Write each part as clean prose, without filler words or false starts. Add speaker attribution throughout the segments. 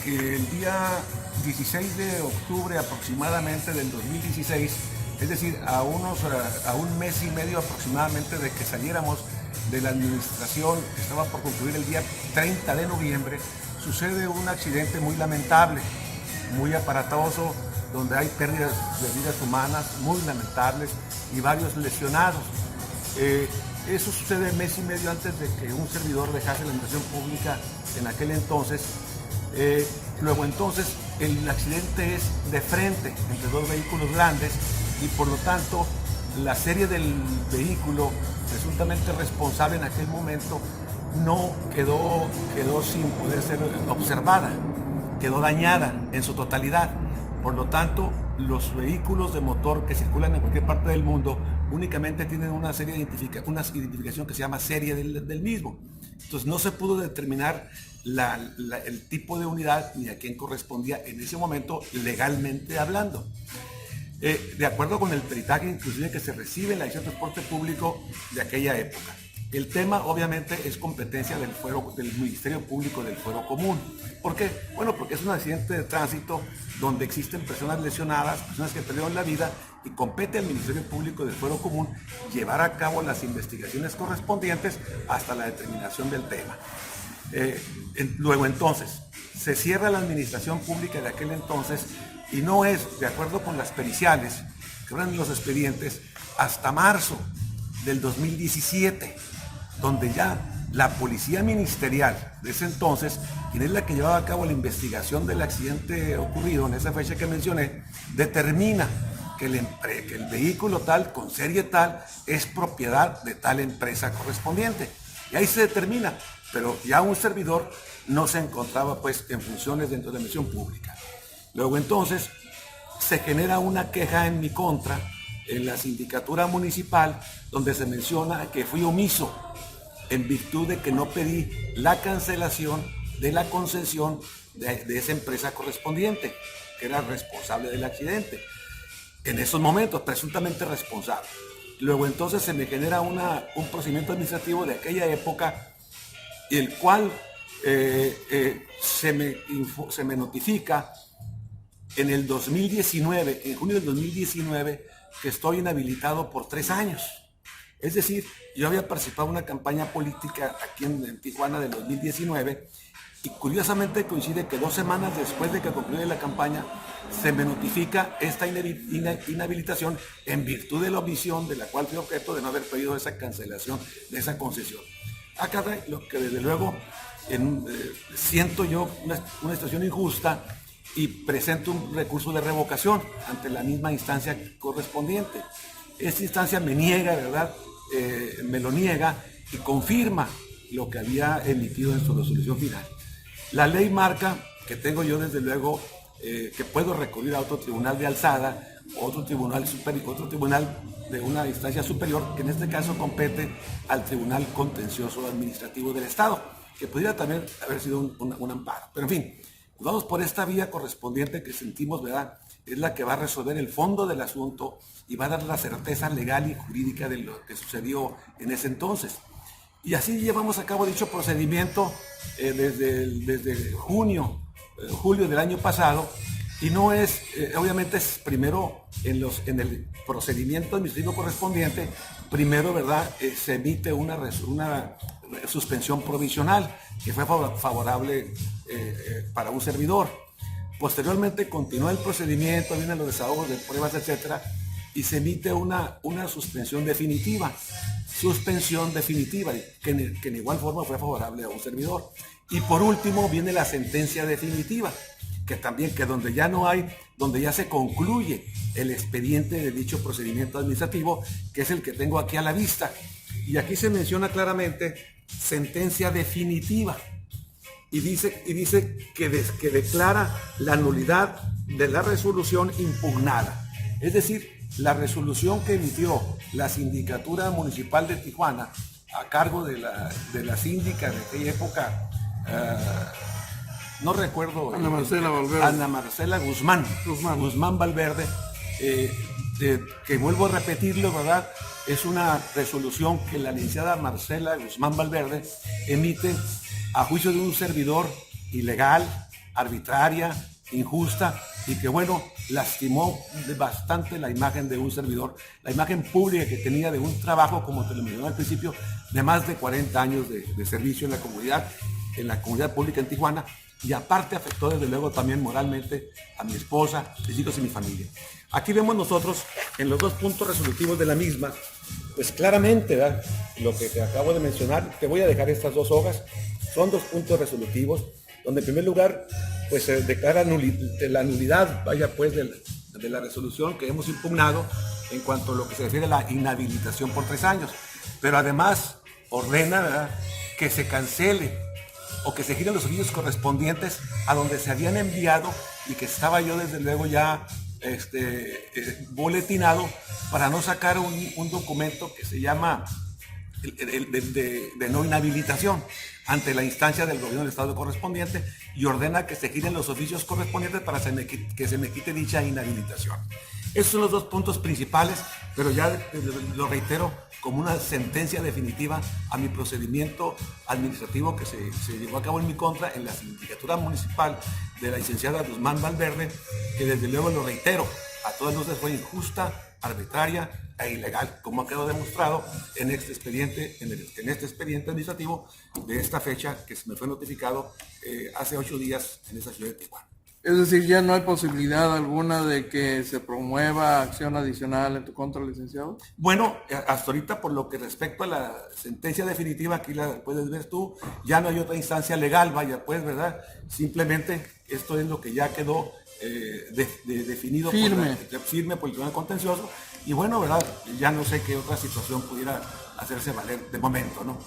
Speaker 1: que el día 16 de octubre aproximadamente del 2016, es decir, a un mes y medio aproximadamente de que saliéramos de la administración, que estaba por concluir el día 30 de noviembre, sucede un accidente muy lamentable, muy aparatoso, donde hay pérdidas de vidas humanas muy lamentables y varios lesionados. Eso sucede mes y medio antes de que un servidor dejase la administración pública en aquel entonces. Luego entonces el accidente es de frente entre dos vehículos grandes y por lo tanto la serie del vehículo presuntamente responsable en aquel momento no quedó sin poder ser observada, quedó dañada en su totalidad. Por lo tanto, los vehículos de motor que circulan en cualquier parte del mundo únicamente tienen una identificación que se llama serie del mismo. Entonces no se pudo determinar el tipo de unidad ni a quién correspondía en ese momento legalmente hablando. De acuerdo con el peritaje inclusive que se recibe en la Dirección de Transporte Público de aquella época. El tema obviamente es competencia del Ministerio Público del Fuero Común. ¿Por qué? Bueno, porque es un accidente de tránsito donde existen personas lesionadas, personas que perdieron la vida y compete al Ministerio Público del Fuero Común llevar a cabo las investigaciones correspondientes hasta la determinación del tema. Luego entonces, se cierra la administración pública de aquel entonces y no es, de acuerdo con las periciales que eran los expedientes, hasta marzo del 2017, donde ya la policía ministerial de ese entonces, quien es la que llevaba a cabo la investigación del accidente ocurrido en esa fecha que mencioné, determina que el vehículo tal, con serie tal, es propiedad de tal empresa correspondiente. Y ahí se determina, pero ya un servidor no se encontraba pues en funciones dentro de la misión pública. Luego entonces se genera una queja en mi contra en la sindicatura municipal donde se menciona que fui omiso en virtud de que no pedí la cancelación de la concesión de esa empresa correspondiente, que era responsable del accidente. En esos momentos, presuntamente responsable. Luego entonces se me genera un procedimiento administrativo de aquella época, el cual se me notifica en el 2019, en junio del 2019, que estoy inhabilitado por 3 años. Es decir, yo había participado en una campaña política aquí en Tijuana del 2019 y curiosamente coincide que 2 semanas después de que concluye la campaña se me notifica esta inhabilitación en virtud de la omisión de la cual fui objeto de no haber pedido esa cancelación de esa concesión. Acá lo que desde luego siento yo una situación injusta y presento un recurso de revocación ante la misma instancia correspondiente. Esta instancia me niega, ¿verdad? Me lo niega y confirma lo que había emitido en su resolución final. La ley marca que tengo yo desde luego que puedo recurrir a otro tribunal de alzada, otro tribunal de una instancia superior, que en este caso compete al Tribunal Contencioso Administrativo del Estado, que podría también haber sido un amparo. Pero en fin, vamos por esta vía correspondiente que sentimos, ¿verdad? Es la que va a resolver el fondo del asunto y va a dar la certeza legal y jurídica de lo que sucedió en ese entonces. Y así llevamos a cabo dicho procedimiento desde julio del año pasado, y no es, obviamente es primero en el procedimiento administrativo correspondiente, primero, ¿verdad? Se emite una suspensión provisional que fue favorable para un servidor. Posteriormente continúa el procedimiento, vienen los desahogos de pruebas, etcétera, y se emite una suspensión definitiva. Que en igual forma fue favorable a un servidor. Y por último viene la sentencia definitiva, donde ya se concluye el expediente de dicho procedimiento administrativo, que es el que tengo aquí a la vista. Y aquí se menciona claramente sentencia definitiva. Y dice que declara la nulidad de la resolución impugnada. Es decir, la resolución que emitió la Sindicatura Municipal de Tijuana a cargo de la síndica de aquella época, no recuerdo, Ana Marcela Guzmán Valverde, que vuelvo a repetirlo, ¿verdad? Es una resolución que la licenciada Marcela Guzmán Valverde emite a juicio de un servidor ilegal, arbitraria, injusta y que, bueno, lastimó bastante la imagen de un servidor, la imagen pública que tenía de un trabajo, como te lo mencioné al principio, de más de 40 años de servicio en la comunidad pública en Tijuana, y aparte afectó desde luego también moralmente a mi esposa, mis hijos y mi familia. Aquí vemos nosotros en los 2 puntos resolutivos de la misma, pues claramente, ¿verdad?, lo que te acabo de mencionar. Te voy a dejar estas 2 hojas, son 2 puntos resolutivos, donde en primer lugar pues se declara la nulidad, vaya pues, de la resolución que hemos impugnado en cuanto a lo que se refiere a la inhabilitación por 3 años, pero además ordena, ¿verdad?, que se cancele o que se giren los oficios correspondientes a donde se habían enviado y que estaba yo desde luego ya boletinado para no sacar un documento que se llama de no inhabilitación ante la instancia del gobierno del estado correspondiente, y ordena que se giren los oficios correspondientes para que se me quite dicha inhabilitación. Esos son los 2 puntos principales, pero ya lo reitero como una sentencia definitiva a mi procedimiento administrativo que se llevó a cabo en mi contra en la sindicatura municipal de la licenciada Guzmán Valverde, que desde luego lo reitero, a todas luces fue injusta, arbitraria e ilegal, como ha quedado demostrado en este expediente, en este expediente administrativo de esta fecha que se me fue notificado hace 8 días en esa ciudad de Tijuana.
Speaker 2: Es decir, ya no hay posibilidad alguna de que se promueva acción adicional en tu contra, licenciado.
Speaker 1: Bueno, hasta ahorita, por lo que respecto a la sentencia definitiva, aquí la puedes ver tú, ya no hay otra instancia legal, vaya pues, ¿verdad? Simplemente esto es lo que ya quedó definido firme por el Tribunal Contencioso, y bueno, ¿verdad?, ya no sé qué otra situación pudiera hacerse valer de momento, ¿no?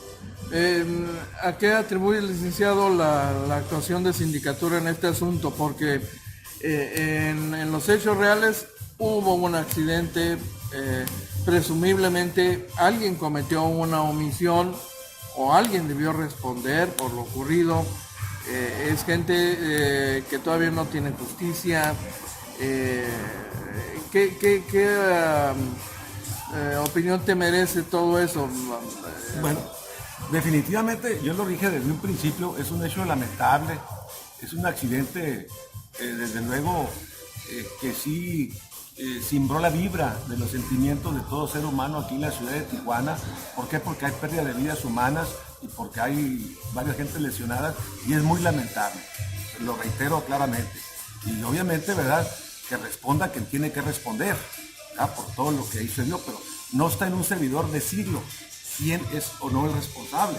Speaker 2: ¿A qué atribuye el licenciado la actuación de sindicatura en este asunto? Porque en los hechos reales hubo un accidente, presumiblemente alguien cometió una omisión o alguien debió responder por lo ocurrido. Es gente que todavía no tiene justicia. ¿Qué opinión te merece todo eso?
Speaker 1: Bueno, definitivamente yo lo dije desde un principio, es un hecho lamentable, es un accidente, desde luego, que sí cimbró la vibra de los sentimientos de todo ser humano aquí en la ciudad de Tijuana. ¿Por qué? Porque hay pérdida de vidas humanas y porque hay varias gente lesionadas, y es muy lamentable, lo reitero claramente. Y obviamente, ¿verdad?, que responda quien tiene que responder, ¿verdad?, por todo lo que ahí se dio, pero no está en un servidor decirlo quién es o no el responsable.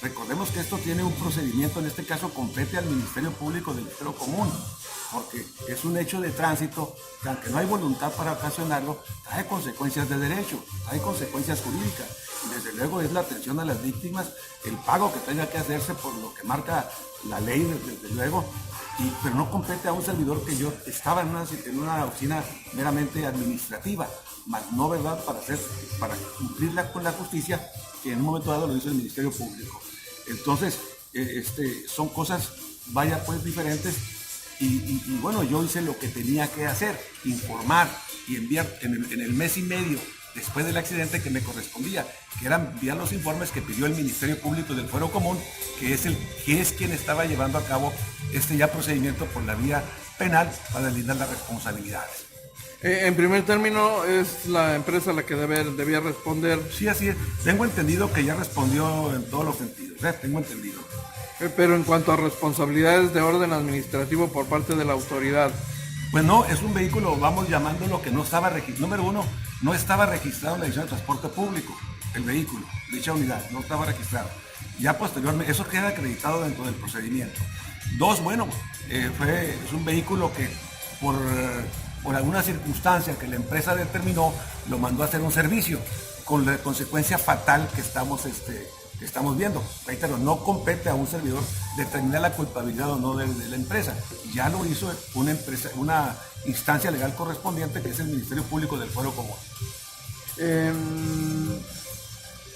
Speaker 1: Recordemos que esto tiene un procedimiento, en este caso compete al Ministerio Público del Fuero Común, porque es un hecho de tránsito que, aunque no hay voluntad para ocasionarlo, trae consecuencias de derecho, trae consecuencias jurídicas, y desde luego es la atención a las víctimas, el pago que tenga que hacerse por lo que marca la ley, desde luego, pero no compete a un servidor que yo estaba en una oficina meramente administrativa, más no, ¿verdad?, para cumplirla con la justicia, que en un momento dado lo hizo el Ministerio Público. Entonces, son cosas, vaya pues, diferentes, y bueno, yo hice lo que tenía que hacer, informar y enviar en el mes y medio después del accidente que me correspondía, que era enviar los informes que pidió el Ministerio Público del Fuero Común, que es quien estaba llevando a cabo ya procedimiento por la vía penal para deslindar las responsabilidades.
Speaker 2: En primer término, es la empresa la que debía responder.
Speaker 1: Sí, así es. Tengo entendido que ya respondió en todos los sentidos, tengo entendido.
Speaker 2: Pero en cuanto a responsabilidades de orden administrativo por parte de la autoridad.
Speaker 1: Pues no, es un vehículo, vamos llamándolo, que no estaba registrado. Número uno, no estaba registrado en la Dirección de Transporte Público, el vehículo, dicha unidad, no estaba registrado. Ya posteriormente, eso queda acreditado dentro del procedimiento. Dos, bueno, es un vehículo que por alguna circunstancia que la empresa determinó, lo mandó a hacer un servicio, con la consecuencia fatal que estamos viendo. Reitero, no compete a un servidor determinar la culpabilidad o no de la empresa. Ya lo hizo una instancia legal correspondiente, que es el Ministerio Público del Fuero Común.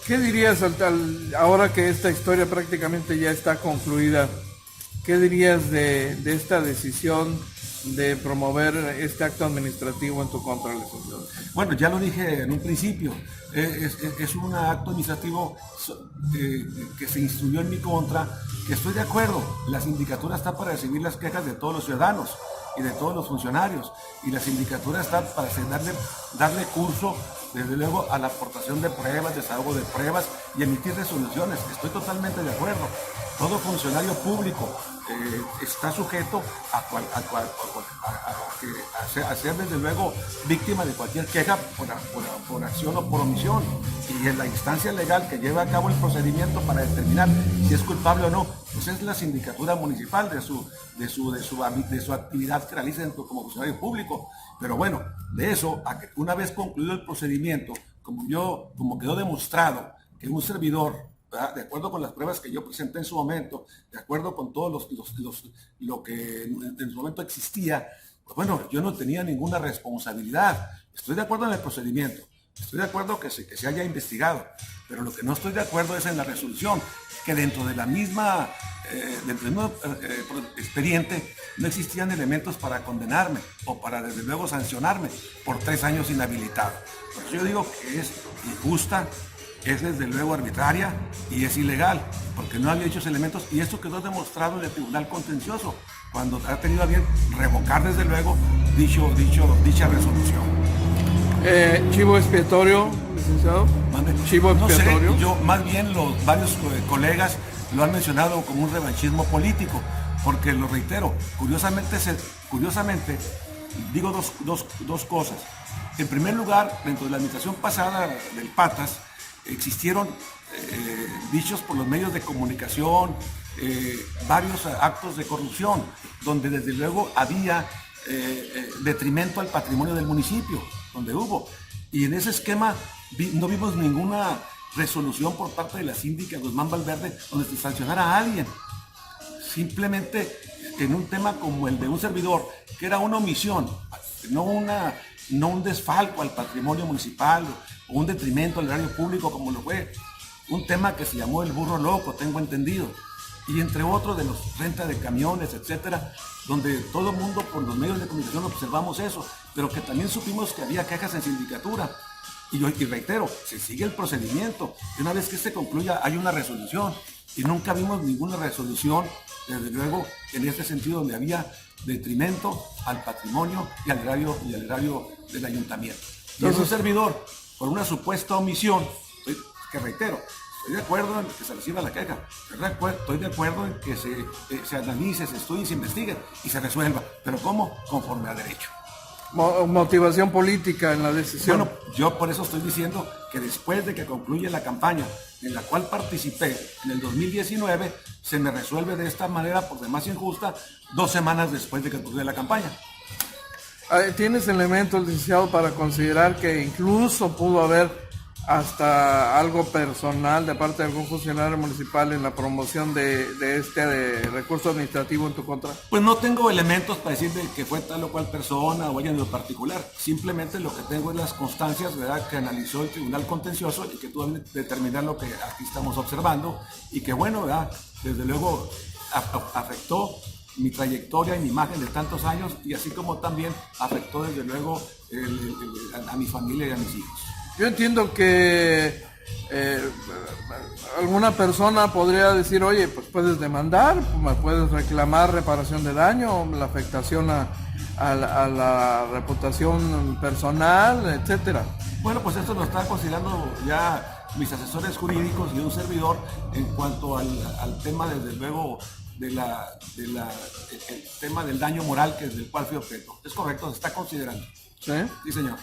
Speaker 2: ¿Qué dirías ahora que esta historia prácticamente ya está concluida? ¿Qué dirías de esta decisión de promover este acto administrativo en tu contra, licenciado?
Speaker 1: Bueno, ya lo dije en un principio, es un acto administrativo que se instruyó en mi contra, que estoy de acuerdo, la sindicatura está para recibir las quejas de todos los ciudadanos y de todos los funcionarios, y la sindicatura está para darle curso, desde luego, a la aportación de pruebas, desahogo de pruebas y emitir resoluciones. Estoy totalmente de acuerdo. Todo funcionario público está sujeto a ser desde luego víctima de cualquier queja por acción o por omisión, y en la instancia legal que lleva a cabo el procedimiento para determinar si es culpable o no, pues es la sindicatura municipal de su actividad que realicen como funcionario público. Pero bueno, de eso a que una vez concluido el procedimiento, como quedó demostrado que un servidor, ¿verdad?, de acuerdo con las pruebas que yo presenté en su momento, de acuerdo con todo lo que en su momento existía, pues bueno, yo no tenía ninguna responsabilidad. Estoy de acuerdo en el procedimiento, estoy de acuerdo que se haya investigado, pero lo que no estoy de acuerdo es en la resolución, que dentro del mismo expediente no existían elementos para condenarme o para desde luego sancionarme por 3 años inhabilitado. Por eso yo digo que es injusta, es desde luego arbitraria y es ilegal, porque no había hechos elementos, y esto quedó demostrado en el Tribunal Contencioso, cuando ha tenido a bien revocar desde luego dicha resolución.
Speaker 2: Chivo expiatorio, licenciado.
Speaker 1: ¿Mande?
Speaker 2: Chivo expiatorio.
Speaker 1: No sé, yo más bien los varios colegas lo han mencionado como un revanchismo político, porque lo reitero, curiosamente digo dos cosas. En primer lugar, dentro de la administración pasada del Patas, existieron dichos por los medios de comunicación, varios actos de corrupción, donde desde luego había detrimento al patrimonio del municipio, donde hubo. Y en ese esquema no vimos ninguna resolución por parte de la síndica Guzmán Valverde donde se sancionara a alguien. Simplemente en un tema como el de un servidor, que era una omisión, no un desfalco al patrimonio municipal o un detrimento al erario público como lo fue un tema que se llamó el burro loco, tengo entendido, y entre otros de los renta de camiones, etcétera, donde todo el mundo por los medios de comunicación observamos eso, pero que también supimos que había quejas en sindicatura. Y reitero, se sigue el procedimiento, y una vez que se concluya hay una resolución, y nunca vimos ninguna resolución, desde luego, en este sentido, donde había detrimento al patrimonio y al erario del ayuntamiento. Entonces, un servidor, por una supuesta omisión, que reitero, estoy de acuerdo en que se reciba la queja, estoy de acuerdo en que se analice, se estudie, se investigue y se resuelva, pero ¿cómo? Conforme a derecho.
Speaker 2: Motivación política en la decisión.
Speaker 1: Bueno, yo por eso estoy diciendo que después de que concluye la campaña en la cual participé en el 2019, se me resuelve de esta manera, por demás injusta, 2 semanas después de que concluye la campaña.
Speaker 2: ¿Tienes elementos, licenciado, para considerar que incluso pudo haber hasta algo personal de parte de algún funcionario municipal en la promoción de este recurso administrativo en tu contra?
Speaker 1: Pues no tengo elementos para decir de que fue tal o cual persona o alguien en lo particular. Simplemente lo que tengo es las constancias, ¿verdad?, que analizó el Tribunal Contencioso y que tuvo que determinar lo que aquí estamos observando, y que bueno, ¿verdad?, desde luego afectó mi trayectoria y mi imagen de tantos años, y así como también afectó desde luego a mi familia y a mis hijos.
Speaker 2: Yo entiendo que alguna persona podría decir, oye, pues puedes demandar, me puedes reclamar reparación de daño, la afectación a la reputación personal, etcétera.
Speaker 1: Bueno, pues esto lo están considerando ya mis asesores jurídicos y un servidor en cuanto al tema, desde luego, el tema del daño moral del cual fui objeto. Es correcto, se está considerando.
Speaker 2: ¿Sí?
Speaker 1: Sí, señor.